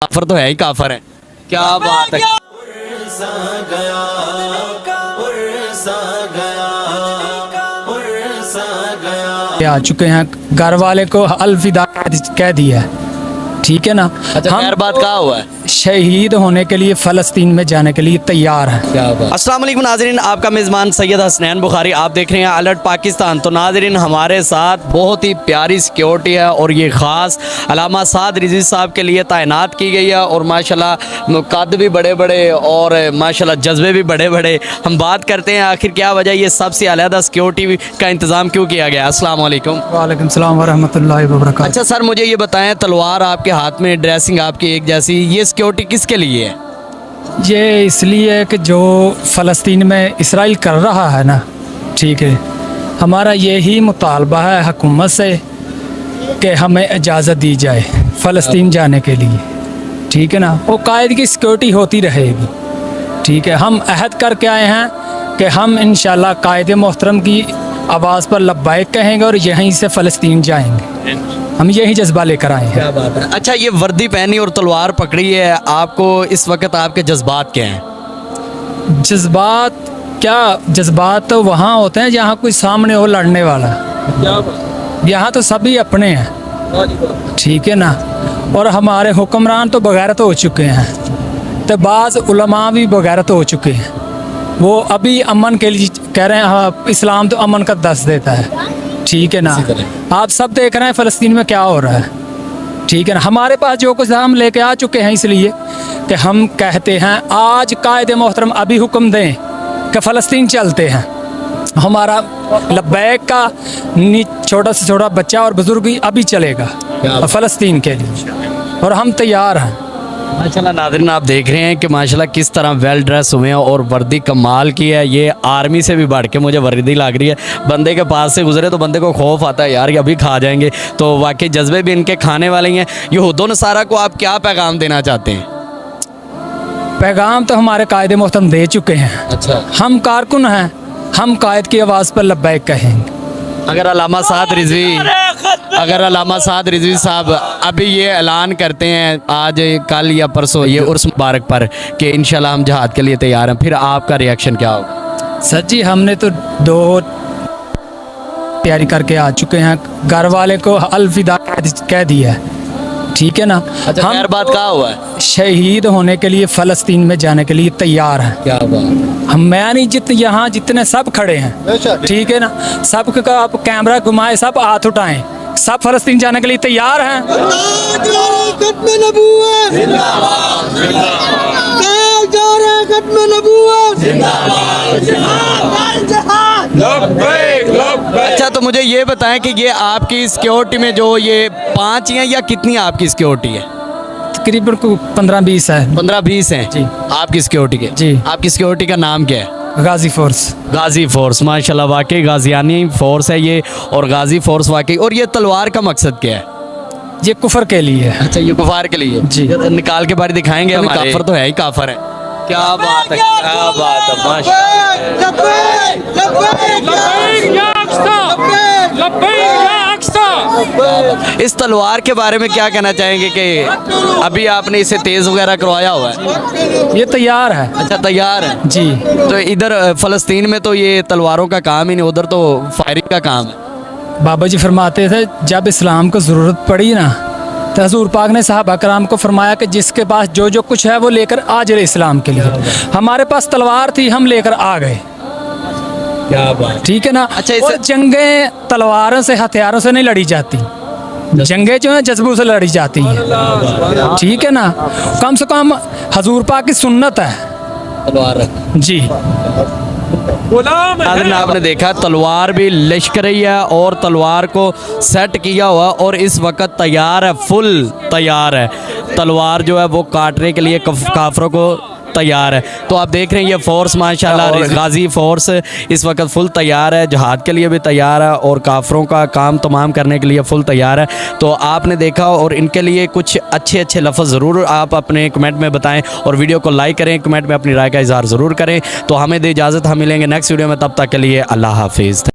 काफर तो है ही काफर है। क्या बात है। आ चुके हैं, घर वाले को अलविदा कह दिया है, ठीक है ना। अच्छा, हम खैर बात कहा हुआ है। शहीद होने के लिए फ़लस्तीन में जाने के लिए तैयार हैं। क्या बात। अस्सलाम वालेकुम नाज़रीन, आपका मेज़बान सैयद हसनैन बुखारी, आप देख रहे हैं अलर्ट पाकिस्तान। तो नाज़रीन, हमारे साथ बहुत ही प्यारी सिक्योरिटी है और ये ख़ास अल्लामा साद रिज़वी साहब के लिए तैनात की गई है और माशाल्लाह कद भी बड़े बड़े और माशाल्लाह जज्बे भी बड़े बड़े। हम बात करते हैं आखिर क्या वजह ये सबसे अलहदा सिक्योरिटी का इंतज़ाम क्यों किया गया। अस्सलाम वालेकुम। वालेकुम सलाम वरहमतुल्लाहि वबरकातुहू। अच्छा सर, मुझे ये बताएं, तलवार आपके हाथ में, ड्रेसिंग आपकी एक जैसी, ये सिक्योरिटी किसके लिए है? ये इसलिए कि जो फ़लस्तीन में इसराइल कर रहा है ना, ठीक है, हमारा यही मुतालबा है हुकूमत से कि हमें इजाज़त दी जाए फ़लस्तीन जाने के लिए, ठीक है ना। वो कायद की सिक्योरिटी होती रहेगी, ठीक है। हम अहद करके आए हैं कि हम इंशाल्लाह कायद मोहतरम की आवाज़ पर लब्बाइक कहेंगे और यहीं से फ़लस्तीन जाएंगे। हम यही जज्बा लेकर आए हैं। क्या बात है। अच्छा, ये वर्दी पहनी और तलवार पकड़ी है, आपको इस वक्त आपके जज्बात क्या हैं? जज्बात क्या, जज्बात तो वहाँ होते हैं जहाँ कोई सामने हो लड़ने वाला। यहाँ तो सभी अपने हैं, ठीक है ना। और हमारे हुक्मरान तो बगैरत हो चुके हैं, तो बाज़ उलमा भी बगैरत हो चुके हैं। वो अभी अमन के लिए कह रहे हैं, हाँ इस्लाम तो अमन का दस देता है, ठीक है ना। आप सब देख रहे हैं फ़लस्तीन में क्या हो रहा है, ठीक है ना। हमारे पास जो कुछ हम लेके आ चुके हैं, इसलिए कि हम कहते हैं आज कायदे मोहतरम अभी हुक्म दें कि फ़लस्तीन चलते हैं। हमारा लब्बैक का छोटा से छोटा बच्चा और बुज़ुर्ग भी अभी चलेगा फ़लस्तीन के लिए, और हम तैयार हैं। माशाल्लाह नाज़रीन, आप देख रहे हैं कि माशाल्लाह किस तरह वेल ड्रेस हुए हैं और वर्दी कमाल की है। ये आर्मी से भी बढ़ के मुझे वर्दी लग रही है। बंदे के पास से गुजरे तो बंदे को खौफ आता है, यार ये अभी खा जाएंगे। तो वाकई जज्बे भी इनके खाने वाले हैं। यहूदो नसारा को आप क्या पैगाम देना चाहते हैं? पैगाम तो हमारे कायदे मोहतरम दे चुके हैं। अच्छा, हम कारकुन हैं, हम कायद की आवाज़ पर लब्बैक कहेंगे। अगर अल्लामा साद रिज़वी साहब अभी ये ऐलान करते हैं आज कल या परसों ये उर्स मुबारक पर कि इंशाल्लाह हम जहाद के लिए तैयार हैं, फिर आपका रिएक्शन क्या होगा? सर जी, हमने तो दो तैयारी करके आ चुके हैं, घर वाले को अलविदा कह दिया है, ठीक है ना। अच्छा, हम खैर बात कहा हुआ है। शहीद होने के लिए फ़लस्तीन में जाने के लिए तैयार हैं। क्या बात। हम मैं नहीं यहाँ जितने सब खड़े हैं, ठीक है ना, सब का आप कैमरा घुमाए, सब हाथ उठाएं, सब फ़लस्तीन जाने के लिए तैयार हैं। अच्छा, तो मुझे ये बताएं कि ये आपकी सिक्योरिटी में जो ये 5 हैं या कितनी आपकी सिक्योरिटी है? तकरीबन 15-20 है। 15-20 हैं जी। आपकी सिक्योरिटी के? जी। आपकी सिक्योरिटी का नाम क्या है? गाजी फोर्स। गाजी फोर्स, माशाल्लाह वाकई गाजियानी फोर्स है ये, और गाजी फोर्स वाकई। और ये तलवार का मकसद क्या है? ये कुफर के लिए है। अच्छा, ये कुफार के लिए जी। निकाल के बारी दिखाएंगे हम। काफर तो है ही काफर है। क्या बात है, क्या बात है, माशाल्लाह। इस तलवार के बारे में क्या कहना चाहेंगे कि अभी आपने इसे तेज वगैरह करवाया हुआ है? ये तैयार है। अच्छा, तैयार है जी। तो इधर फ़लस्तीन में तो ये तलवारों का काम ही नहीं, उधर तो फायरिंग का काम है। बाबा जी फरमाते थे जब इस्लाम को ज़रूरत पड़ी ना, तो हज़ूर पाक ने सहाबा कराम को फरमाया कि जिसके पास जो जो कुछ है वो लेकर आ जाए इस्लाम के लिए। हमारे पास तलवार थी, हम लेकर आ गए। क्या बात। ठीक है ना। अच्छा, और जंगें तलवारों से, हथियारों से नहीं लड़ी जाती, जंगें जो है जज्बों से लड़ी जाती हैं, ठीक है ना। कम से कम हज़ूर पाक की सुन्नत है तलवार जी। आपने देखा तलवार भी लश्क रही है और तलवार को सेट किया हुआ और इस वक्त तैयार है, फुल तैयार है। तलवार जो है वो काटने के लिए काफरों को तैयार है। तो आप देख रहे हैं ये फोर्स माशाल्लाह गाजी फोर्स इस वक्त फुल तैयार है, जहाद के लिए भी तैयार है और काफरों का काम तमाम करने के लिए फुल तैयार है। तो आपने देखा, और इनके लिए कुछ अच्छे अच्छे लफ्ज़ ज़रूर आप अपने कमेंट में बताएं और वीडियो को लाइक करें, कमेंट में अपनी राय का इज़हार ज़रूर करें। तो हमें दे इजाज़त, हम मिलेंगे नेक्स्ट वीडियो में, तब तक के लिए अल्लाह हाफिज़।